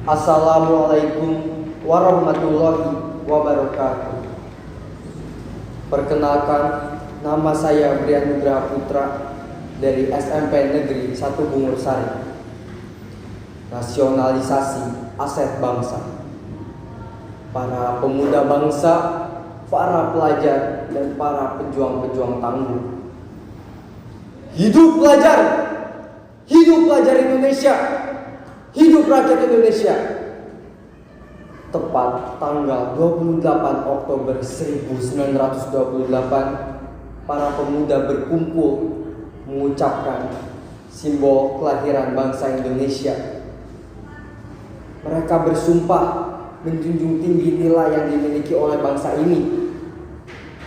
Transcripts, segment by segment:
Assalamualaikum warahmatullahi wabarakatuh. Perkenalkan, nama saya Brian Nugraha Putra dari SMP Negeri 1 Bungur Sari. Nasionalisasi aset bangsa. Para pemuda bangsa, para pelajar, dan para pejuang-pejuang tangguh. Hidup pelajar! Hidup pelajar Indonesia! Hidup rakyat Indonesia. Tepat tanggal 28 Oktober 1928, para pemuda berkumpul mengucapkan simbol kelahiran bangsa Indonesia. Mereka bersumpah menjunjung tinggi nilai yang dimiliki oleh bangsa ini.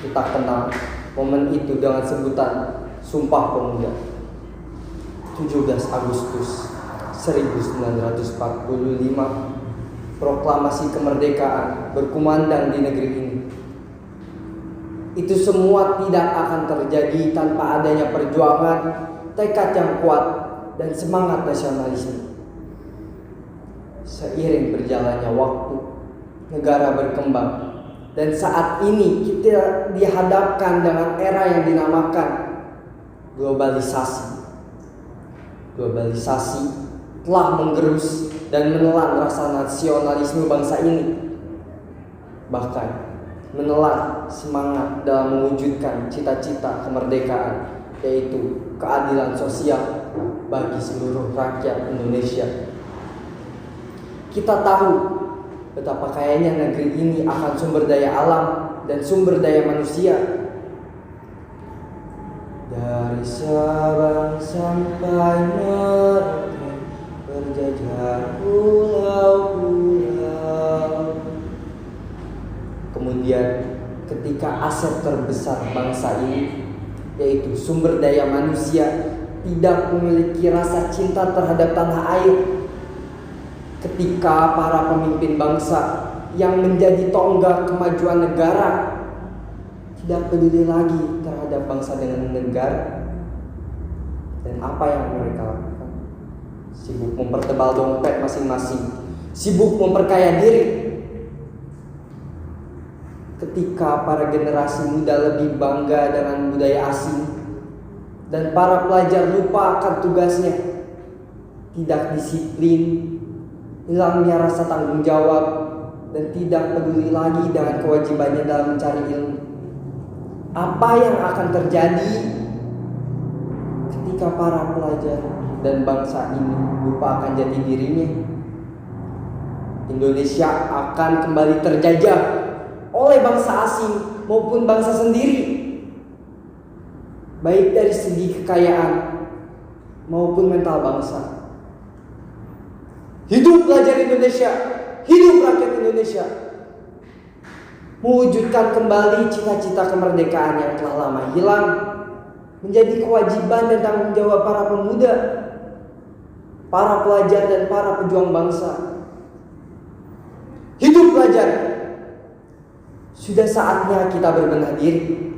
Kita kenal momen itu dengan sebutan Sumpah Pemuda. 17 Agustus 1945, proklamasi kemerdekaan berkumandang di negeri ini. Itu semua tidak akan terjadi tanpa adanya perjuangan, tekad yang kuat, dan semangat nasionalisme. Seiring berjalannya waktu, negara berkembang, dan saat ini kita dihadapkan dengan era yang dinamakan globalisasi. Globalisasi telah menggerus dan menelan rasa nasionalisme bangsa ini, bahkan menelan semangat dalam mewujudkan cita-cita kemerdekaan, yaitu keadilan sosial bagi seluruh rakyat Indonesia. Kita tahu betapa kayanya negeri ini akan sumber daya alam dan sumber daya manusia. Dari Sabang sampai Merauke, berjajar pulau-pulau. Kemudian ketika aset terbesar bangsa ini, yaitu sumber daya manusia, tidak memiliki rasa cinta terhadap tanah air, ketika para pemimpin bangsa yang menjadi tonggak kemajuan negara tidak peduli lagi terhadap bangsa dengan negara, dan apa yang mereka lakukan? Sibuk mempertebal dompet masing-masing, sibuk memperkaya diri. Ketika para generasi muda lebih bangga dengan budaya asing, dan para pelajar lupa akan tugasnya, tidak disiplin, hilangnya rasa tanggung jawab, dan tidak peduli lagi dengan kewajibannya dalam mencari ilmu. Apa yang akan terjadi ketika para pelajar dan bangsa ini lupa akan jati dirinya? Indonesia akan kembali terjajah oleh bangsa asing maupun bangsa sendiri, baik dari segi kekayaan maupun mental bangsa. Hidup pelajar Indonesia, hidup rakyat Indonesia. Mewujudkan kembali cita-cita kemerdekaan yang telah lama hilang menjadi kewajiban dan tanggung jawab para pemuda, para pelajar, dan para pejuang bangsa. Hidup pelajar! Sudah saatnya kita berbenah diri.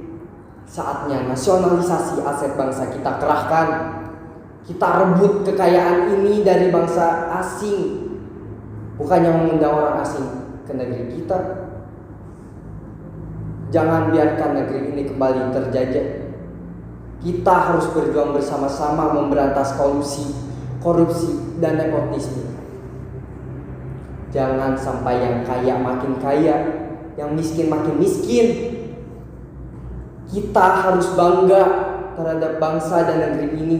Saatnya nasionalisasi aset bangsa kita kerahkan. Kita rebut kekayaan ini dari bangsa asing, bukannya mengundang orang asing ke negeri kita. Jangan biarkan negeri ini kembali terjajah. Kita harus berjuang bersama-sama memberantas korupsi, dan nepotisme. Jangan sampai yang kaya makin kaya, yang miskin makin miskin. Kita harus bangga terhadap bangsa dan negeri ini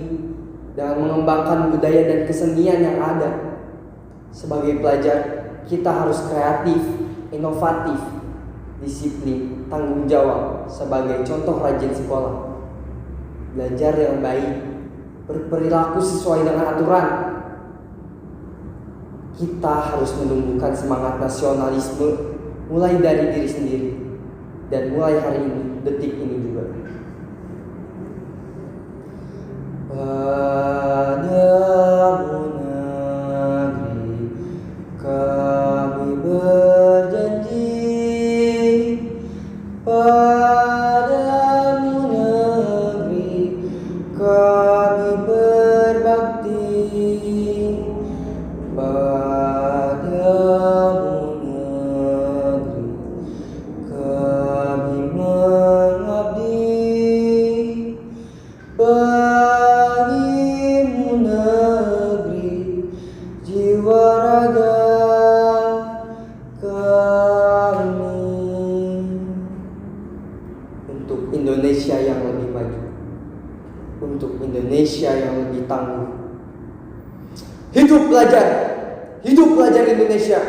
dengan mengembangkan budaya dan kesenian yang ada. Sebagai pelajar, kita harus kreatif, inovatif, disiplin, tanggung jawab sebagai contoh rajin sekolah. Belajar yang baik, berperilaku sesuai dengan aturan. Kita harus menumbuhkan semangat nasionalisme mulai dari diri sendiri, dan mulai hari ini, detik ini juga. Padamu negeri kami berjanji, padamu negeri kami berbakti, padamu Indonesia yang lebih maju, untuk Indonesia yang lebih tangguh. Hidup pelajar Indonesia,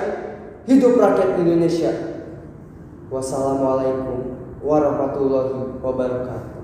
hidup rakyat Indonesia. Wassalamualaikum warahmatullahi wabarakatuh.